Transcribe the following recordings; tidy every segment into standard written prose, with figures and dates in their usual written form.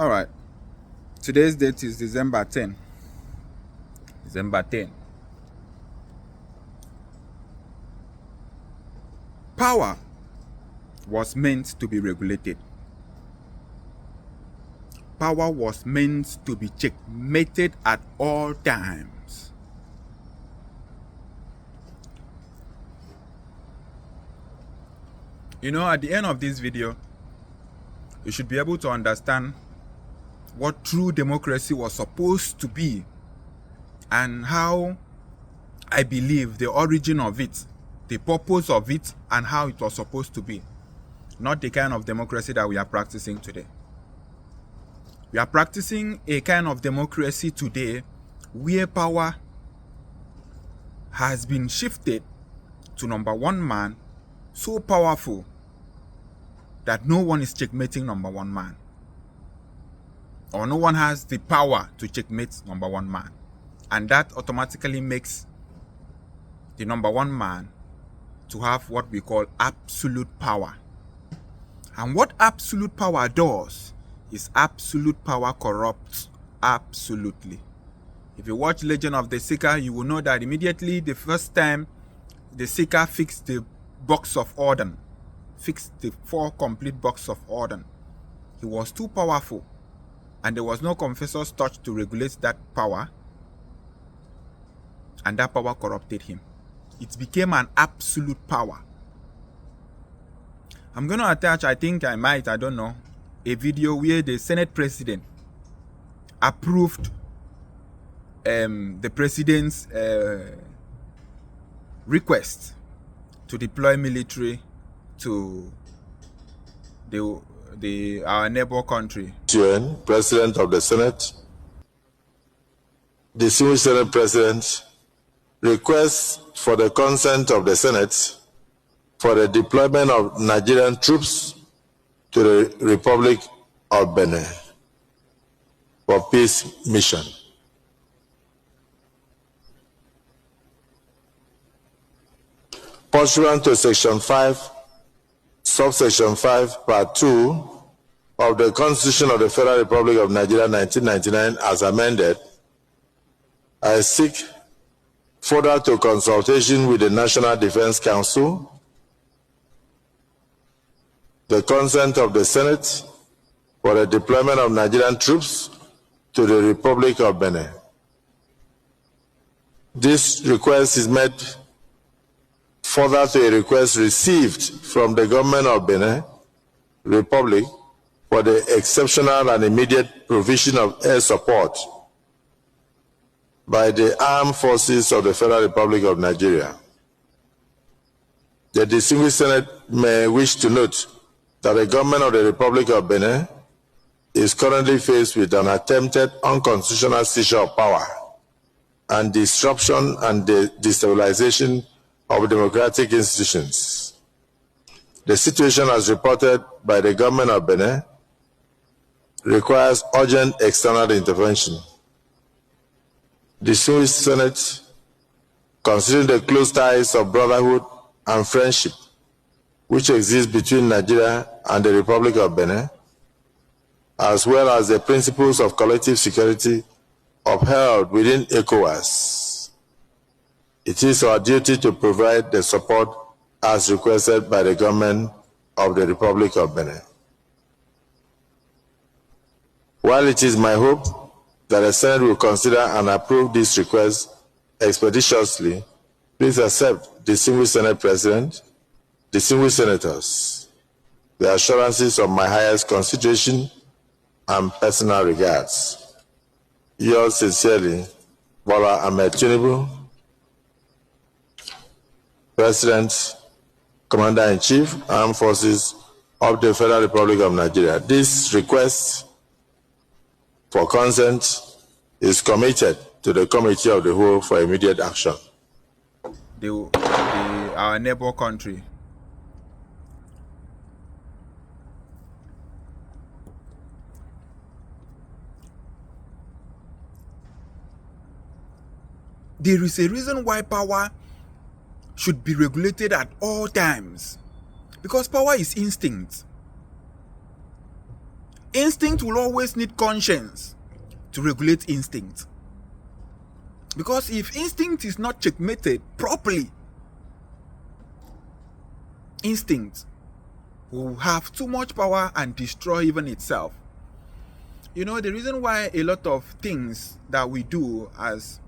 All right. Today's date is December 10. December 10. Power was meant to be regulated. Power was meant to be checkmated at all times. You know, at the end of this video, you should be able to understand what true democracy was supposed to be and how I believe the origin of it, the purpose of it, and how it was supposed to be. Not the kind of democracy that we are practicing today. We are practicing a kind of democracy today where power has been shifted to number one man, so powerful that no one is checkmating number one man. Or no one has the power to checkmate number one man. And that automatically makes the number one man to have what we call absolute power. And what absolute power does is absolute power corrupts absolutely. If you watch Legend of the Seeker, you will know that immediately the first time the Seeker fixed the box of Odin, fixed the 4 complete box of Odin, he was too powerful and there was no confessor's touch to regulate that power, and that power corrupted him. It became an absolute power. I'm going to attach, I don't know, a video where the Senate president approved the president's request to deploy military to our neighbor country. President of the Senate, distinguished Senate President, requests for the consent of the Senate for the deployment of Nigerian troops to the Republic of Benin for peace mission. Pursuant to Section 5, Subsection 5, Part 2 of the Constitution of the Federal Republic of Nigeria 1999 as amended, I seek further to consultation with the National Defense Council the consent of the Senate for the deployment of Nigerian troops to the Republic of Benin. This request is made further to a request received from the government of Benin Republic for the exceptional and immediate provision of air support by the armed forces of the Federal Republic of Nigeria. The distinguished Senate may wish to note that the government of the Republic of Benin is currently faced with an attempted unconstitutional seizure of power and disruption and destabilization of democratic institutions. The situation, as reported by the government of Benin, requires urgent external intervention. The Distinguished Senate, considering the close ties of brotherhood and friendship which exist between Nigeria and the Republic of Benin, as well as the principles of collective security upheld within ECOWAS, it is our duty to provide the support as requested by the government of the Republic of Benin. While it is my hope that the Senate will consider and approve this request expeditiously, please accept, distinguished Senate President, distinguished senators, the assurances of my highest consideration and personal regards. Yours sincerely, Bola Ahmed Tinubu, President, Commander-in-Chief, Armed Forces of the Federal Republic of Nigeria. This request for consent is committed to the Committee of the Whole for immediate action. Our neighbor country. There is a reason why power should be regulated at all times. Because power is instinct. Instinct will always need conscience to regulate instinct. Because if instinct is not checkmated properly, instinct will have too much power and destroy even itself. You know, the reason why a lot of things that we do as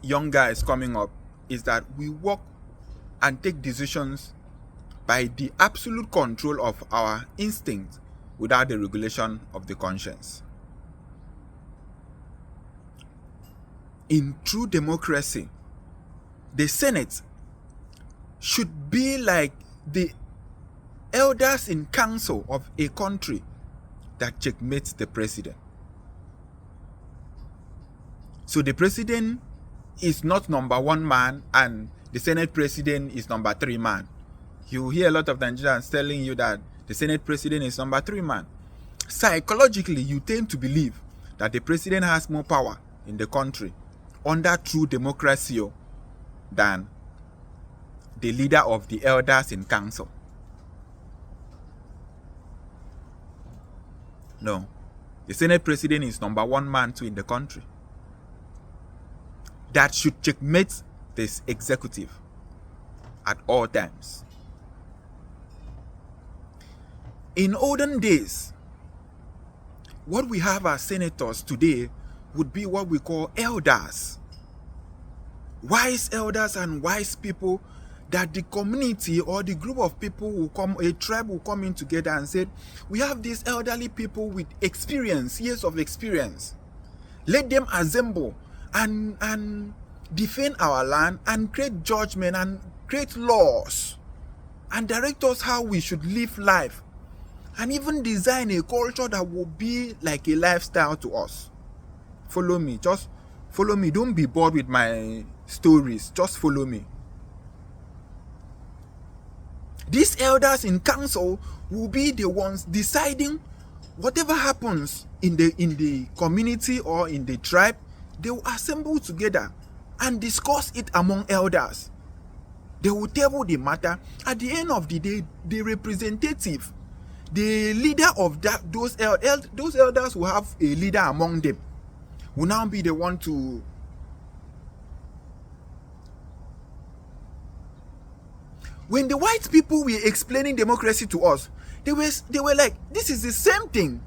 young guys coming up is that we work and take decisions by the absolute control of our instinct without the regulation of the conscience. In true democracy, the Senate should be like the elders in council of a country that checkmates the president. So the president is not number one man and the Senate president is number 3 man. You hear a lot of Nigerians telling you that the Senate president is number 3 man. Psychologically, you tend to believe that the president has more power in the country under true democracy than the leader of the elders in council. No, the Senate president is number 1 man too in the country. That should checkmate this executive at all times. In olden days, what we have as senators today would be what we call elders. Wise elders and wise people that the community or the group of people will come, a tribe will come in together and say, we have these elderly people with experience, years of experience. Let them assemble and defend our land and create judgment and create laws and direct us how we should live life and even design a culture that will be like a lifestyle to us. Follow me, just follow me. Don't be bored with my stories, just follow me. These elders in council will be the ones deciding whatever happens in the community or in the tribe. They will assemble together and discuss it among elders. They will table the matter. At the end of the day, the representative, the leader of those elders who have a leader among them, will now be the one to when the white people were explaining democracy to us, they were like, this is the same thing.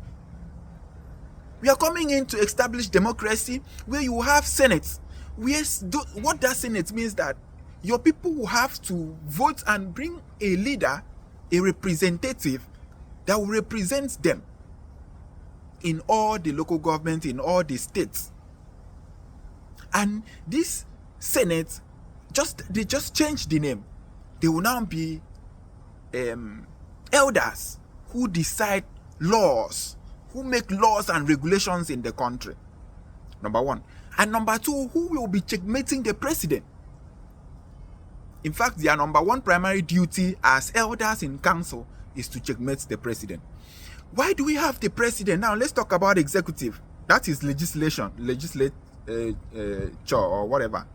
We are coming in to establish democracy where you have senates. What that senate means that your people will have to vote and bring a leader, a representative that will represent them in all the local government, in all the states. And this senate, they just changed the name. They will now be elders who decide laws, who make laws and regulations in the country. Number 1. And number 2, who will be checkmating the president. In fact, their number 1 primary duty as elders in council is to checkmate the president. Why do we have the president? Now let's talk about executive. That is legislature or whatever.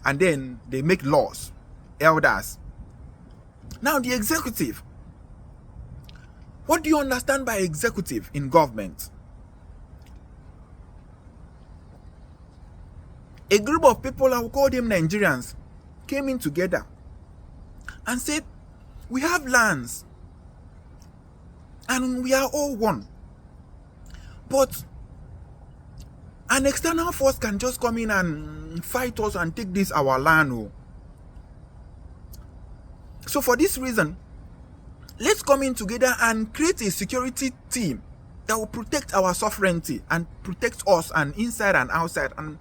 And then they make laws, elders. Now the executive. What do you understand by executive in government? A group of people, I will call them Nigerians, came in together and said, we have lands and we are all one. But an external force can just come in and fight us and take this our land. So for this reason, let's come in together and create a security team that will protect our sovereignty and protect us and inside and outside, and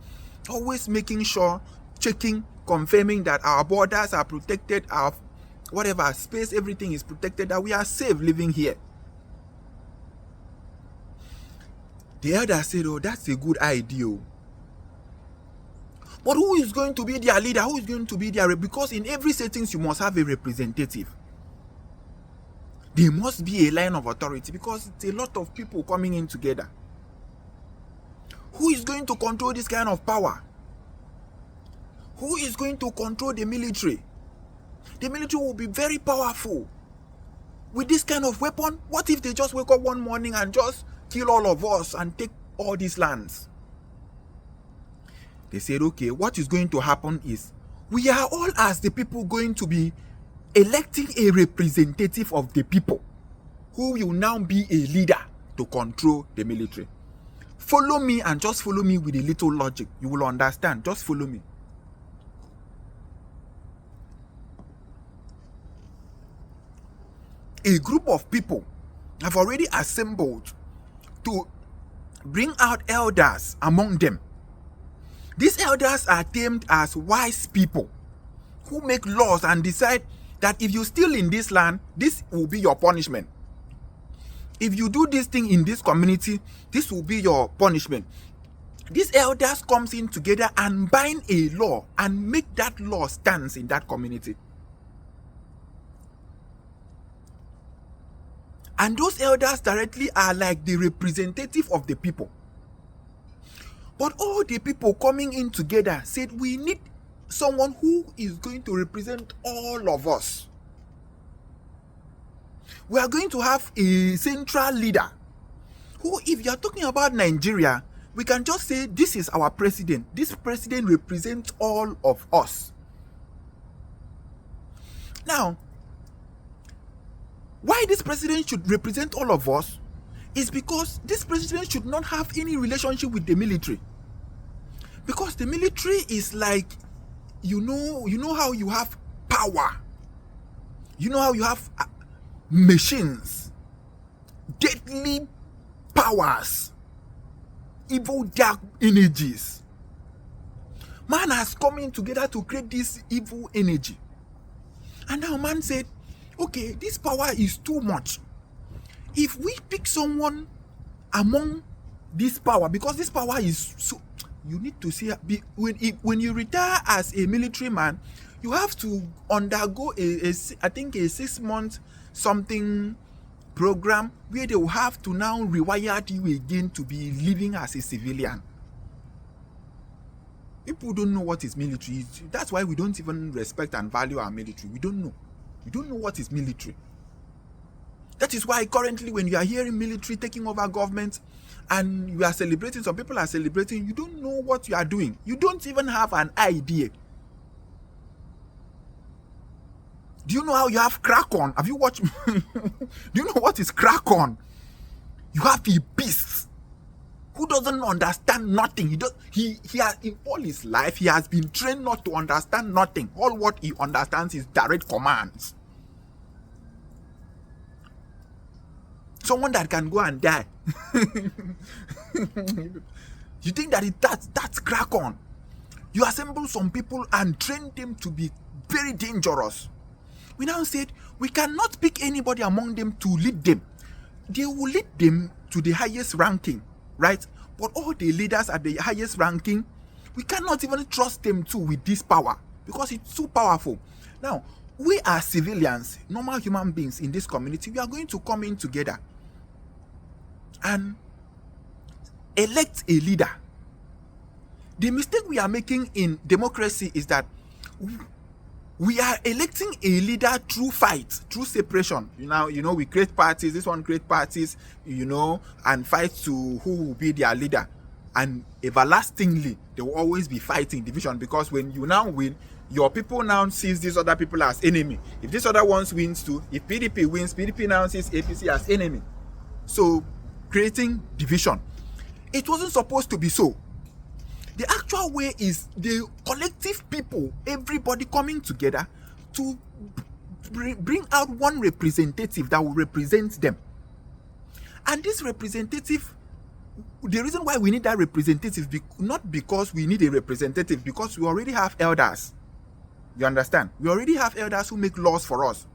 always making sure, checking, confirming that our borders are protected, our whatever space, everything is protected, that we are safe living here. The elder said, oh, that's a good idea. But who is going to be their leader? Who is going to be their... Because in every settings, you must have a representative. There must be a line of authority because it's a lot of people coming in together. Who is going to control this kind of power? Who is going to control the military? The military will be very powerful. with this kind of weapon? What if they just wake up one morning and just kill all of us and take all these lands? They said, okay, what is going to happen is we are all as the people going to be electing a representative of the people who will now be a leader to control the military. Follow me and just follow me with a little logic. You will understand. Just follow me. A group of people have already assembled to bring out elders among them. These elders are termed as wise people who make laws and decide that if you steal in this land, this will be your punishment. If you do this thing in this community, this will be your punishment. These elders comes in together and bind a law and make that law stands in that community. And those elders directly are like the representative of the people. But all the people coming in together said, we need someone who is going to represent all of us. We are going to have a central leader who, if you are talking about Nigeria, we can just say this is our president. This president represents all of us. Now, why this president should represent all of us is because this president should not have any relationship with the military. Because the military is like, you know how you have power. You know how you have machines, deadly powers, evil dark energies. Man has come in together to create this evil energy. And now man said, okay, this power is too much. If we pick someone among this power, because this power is so, you need to see, when you retire as a military man, you have to undergo I think a 6-month something program where they will have to now rewire you again to be living as a civilian. People don't know what is military. That's why we don't even respect and value our military. We don't know. We don't know what is military. That is why currently when you are hearing military taking over government and you are celebrating, some people are celebrating, you don't know what you are doing. You don't even have an idea. Do you know how you have crack on? Have you watched? Do you know what is crack on? You have a beast who doesn't understand nothing. He has, in all his life, he has been trained not to understand nothing. All what he understands is direct commands. Someone that can go and die. You think that that's crack on? You assemble some people and train them to be very dangerous. We now said we cannot pick anybody among them to lead them. They will lead them to the highest ranking, right? But all the leaders at the highest ranking, we cannot even trust them too with this power because it's too powerful. Now, we are civilians, normal human beings in this community. We are going to come in together and elect a leader. The mistake we are making in democracy is that we are electing a leader through fight, through separation. We create parties, this one create parties, and fight to who will be their leader. And everlastingly, they will always be fighting division, because when you now win, your people now sees these other people as enemy. If this other ones wins too, if PDP wins, PDP now sees APC as enemy. So, creating division. It wasn't supposed to be so. The actual way is the collective people, everybody coming together to bring out one representative that will represent them. And this representative, the reason why we need that representative, not because we need a representative, because we already have elders. You understand? We already have elders who make laws for us.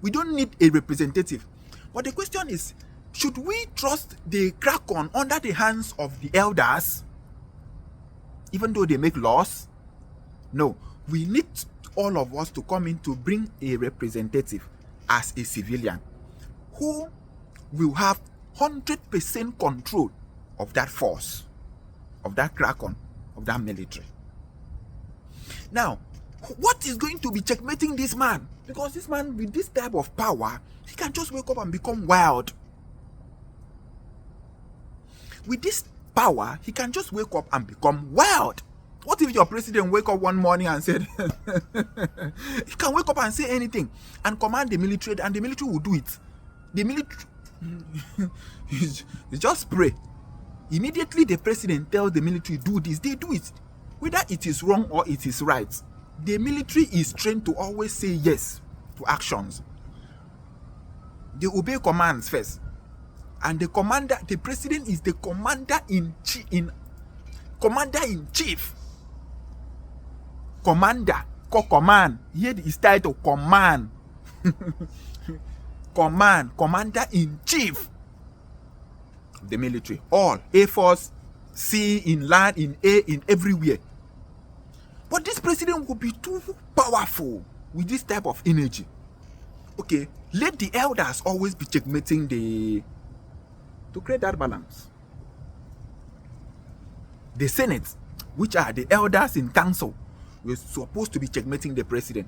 We don't need a representative. But the question is, should we trust the crack-on under the hands of the elders, even though they make laws? No, we need all of us to come in to bring a representative as a civilian who will have 100% control of that force, of that crack-on, of that military. Now, What is going to be checkmating this man? Because this man, with this type of power, he can just wake up and become wild. With this power, he can just wake up and become wild. What if your president wake up one morning and said, he can wake up and say anything and command the military, and the military will do it. The military, you just pray. Immediately the president tells the military, do this, they do it. Whether it is wrong or it is right. The military is trained to always say yes to actions. They obey commands first. And the commander, the president is the commander-in-chief. Commander-in-chief. Commander. Command. Here is title command. Command. Commander-in-chief. The military. All. Air Force, sea, in land, in air, in everywhere. But this president will be too powerful with this type of energy. Okay, let the elders always be checkmating to create that balance. The Senate, which are the elders in council, were supposed to be checkmating the president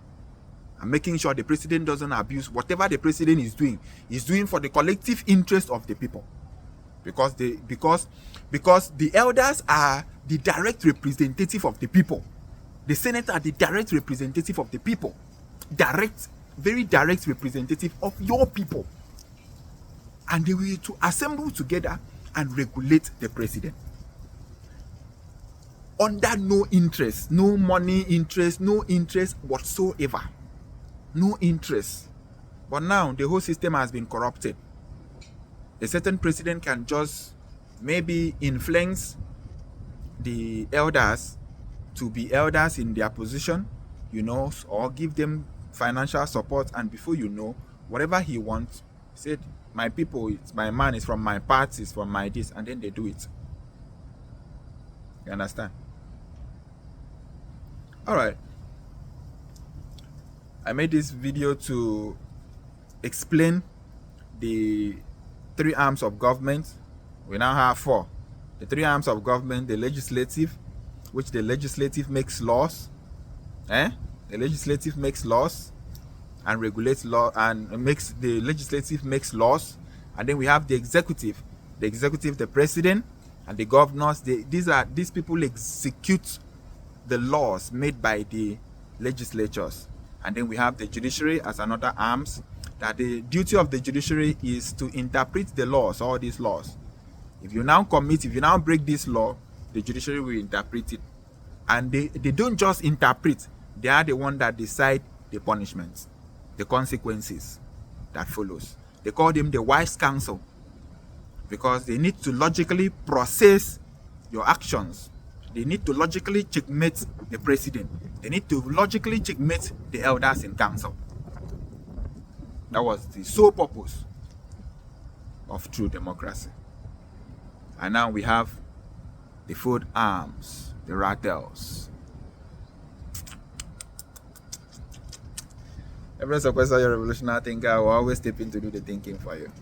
and making sure the president doesn't abuse whatever the president is doing for the collective interest of the people. Because the elders are the direct representative of the people. The Senate are the direct representative of the people. Very direct representative of your people. And they were to assemble together and regulate the president. Under no interest, no money interest, no interest whatsoever. No interest. But now the whole system has been corrupted. A certain president can just maybe influence the elders to be elders in their position, or give them financial support, and before you know, whatever he wants, he said, my people, it's my man, it's from my parts, it's from my this, and then they do it. You understand? Alright. I made this video to explain the 3 arms of government. We now have 4. The 3 arms of government: the legislative, which the legislative makes laws. The legislative makes laws and regulates law, and the legislative makes laws. And then we have the executive. The executive, the president, and the governors. These people execute the laws made by the legislatures. And then we have the judiciary as another arms. That the duty of the judiciary is to interpret the laws, all these laws. If you now break this law, the judiciary will interpret it. And they don't just interpret, they are the one that decide the punishments, the consequences that follows. They call them the wise counsel, because they need to logically process your actions. They need to logically checkmate the president. They need to logically checkmate the elders in council. That was the sole purpose of true democracy. And now we have the 4 arms, the rattles. Every suppressor, your revolutionary thinker will always step in to do the thinking for you.